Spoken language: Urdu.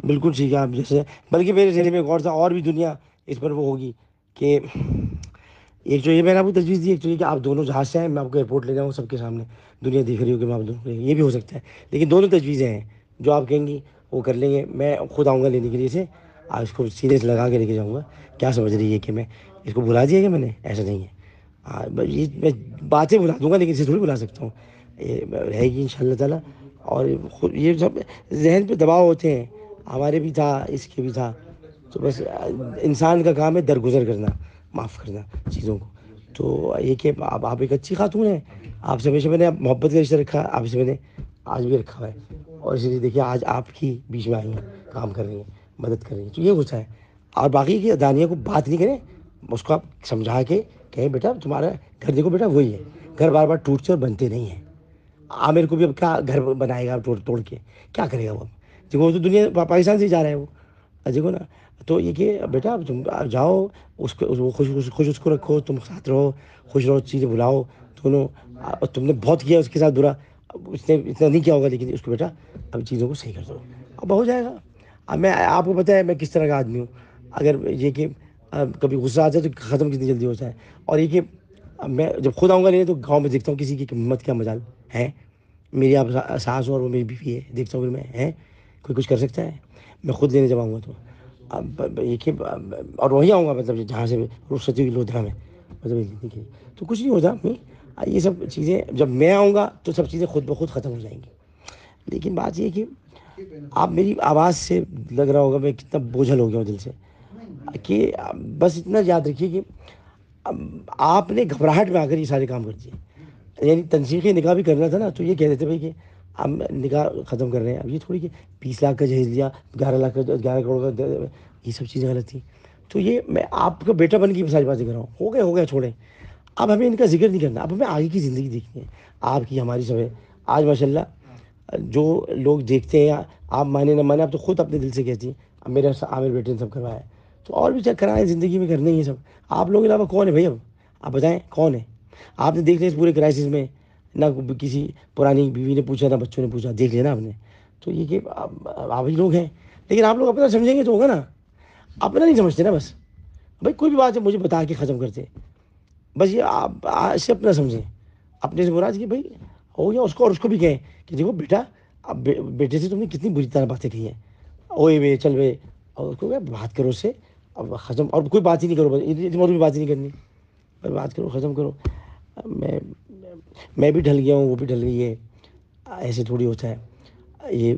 بالکل ٹھیک ہے آپ جیسے، بلکہ میرے ذہن میں ایک اور تھا، اور بھی دنیا اس پر وہ ہوگی کہ ایک جو یہ میں نے آپ کو تجویز دی، ایک تو یہ کہ آپ دونوں جہاز سے آئیں، میں آپ کو ایئرپورٹ لے جاؤں سب کے سامنے، دنیا دیکھ رہی ہو کہ میں آپ دونوں، یہ بھی ہو سکتا ہے۔ لیکن دونوں تجویزیں ہیں، جو آپ کہیں گی وہ کر لیں گے، میں خود آؤں گا لینے کے لیے اسے، اس کو سینے سے لگا کے لے کے جاؤں گا۔ کیا سمجھ رہی ہے کہ میں اس کو بلا دیا کہ میں نے؟ ایسا نہیں ہے۔ بس یہ میں باتیں بلا دوں گا لیکن اسے تھوڑی بلا سکتا ہوں، یہ رہے گی ان شاء اللہ تعالیٰ۔ اور خود یہ سب ذہن پہ دباؤ ہوتے ہیں، ہمارے بھی تھا، اس کے بھی تھا، تو بس انسان کا کام ہے درگزر کرنا، معاف کرنا چیزوں کو۔ تو یہ کہ اب آپ ایک اچھی خاتون ہیں، آپ سے ہمیشہ میں نے محبت کا رشتہ رکھا، آپ سے میں نے آج بھی رکھا ہوا ہے، اور اسی لیے دیکھیے آج آپ کی بیچ میں آئی ہیں، کام کر رہی ہیں، مدد کر رہی ہیں، تو یہ ہوتا ہے۔ اور باقی کی دانیہ کو بات نہیں کریں، اس کو آپ سمجھا کے کہیں بیٹا تمہارا گھر دیکھو بیٹا وہی ہے، گھر بار بار ٹوٹتے اور بنتے نہیں ہیں۔ عامر کو بھی اب کیا گھر بنائے گا توڑ توڑ کے؟ کیا کرے گا وہ؟ دیکھو وہ تو دنیا پاکستان سے ہی جا رہا ہے وہ، دیکھو نا۔ تو یہ کہ بیٹا تم جاؤ، اس کو خوش اس کو رکھو، تم ساتھ رہو، خوش رہو، چیزیں بلاؤ دونوں۔ اور تم نے بہت کیا اس کے ساتھ برا، اس نے اتنا نہیں کیا ہوگا، لیکن اس کو بیٹا اب چیزوں کو صحیح کر دو، اب ہو جائے گا۔ اب میں آپ کو پتہ ہے میں کس طرح کا آدمی ہوں، اگر یہ کہ کبھی غصہ آتا ہے تو ختم کتنی جلدی ہوتا ہے، اور یہ کہ میں جب خود آؤں گا نہیں تو گاؤں میں دیکھتا ہوں کسی کی ہمت کیا مجال ہے، میری آپ ساس اور وہ میری بیوی ہے، دیکھتا ہوں پھر میں ہے کوئی کچھ کر سکتا ہے؟ میں خود لینے جب آؤں گا تو اب یہ کہ اور وہیں آؤں گا، مطلب جہاں سے رخصتی ہوئی لودھرا میں، مطلب تو کچھ نہیں ہوتا اپنی، یہ سب چیزیں جب میں آؤں گا تو سب چیزیں خود بخود ختم ہو جائیں گی۔ لیکن بات یہ کہ آپ میری آواز سے لگ رہا ہوگا میں کتنا بوجھل ہو گیا ہوں دل سے، کہ بس اتنا یاد رکھیے کہ آپ نے گھبراہٹ میں آ کر یہ سارے کام کر دیے، یعنی تنسیقی نکاح بھی کرنا تھا نا، تو یہ کہہ دیتے بھائی کہ ہم نکاح ختم کر رہے ہیں، اب یہ تھوڑی کہ 20 لاکھ کا جہیز لیا، 11 لاکھ کا، 11 کروڑ کا، یہ سب چیزیں غلط تھیں۔ تو یہ میں آپ کا بیٹا بن کے ساری باتیں کر رہا ہوں، ہو گیا چھوڑیں، اب ہمیں ان کا ذکر نہیں کرنا، اب ہمیں آگے کی زندگی دیکھنی ہے، آپ کی ہماری سب ہے۔ آج ماشاء اللہ جو لوگ دیکھتے ہیں، آپ مانے نہ مانے، آپ تو خود اپنے دل سے کہتی ہیں اب میرے عامر بیٹے نے سب کروایا ہے، تو اور بھی چیک کرائیں، زندگی میں کرنے ہی ہے سب۔ آپ لوگوں کے علاوہ کون ہے بھائی؟ اب آپ بتائیں کون ہے؟ آپ نے دیکھ لیا اس پورے کرائسس میں، نہ کسی پرانی بیوی نے پوچھا، نہ بچوں نے پوچھا، دیکھ لیا نا آپ نے۔ تو یہ کہ آپ ہی لوگ ہیں، لیکن آپ لوگ اپنا سمجھیں گے تو ہوگا نا، اپنا نہیں سمجھتے نا بس، بھائی کوئی بھی بات ہے مجھے بتا کے ختم کرتے، بس یہ آپ اسے اپنا سمجھیں، اپنے سے مراد کہ بھائی ہو گیا اس کو، اور اس کو بھی کہیں کہ دیکھو بیٹا اب بیٹے سے تم نے کتنی بری طرح باتیں کی ہیں، اوے وے چل وے، اور اس کو کہ بات کرو اس سے، اب ختم، اور کوئی بات ہی نہیں کرو، بس اور بھی بات ہی نہیں کرنی، بس بات کرو، ختم کرو۔ میں میں بھی ڈھل گیا ہوں، وہ بھی ڈھل گئی ہے، ایسے تھوڑی ہوتا ہے یہ۔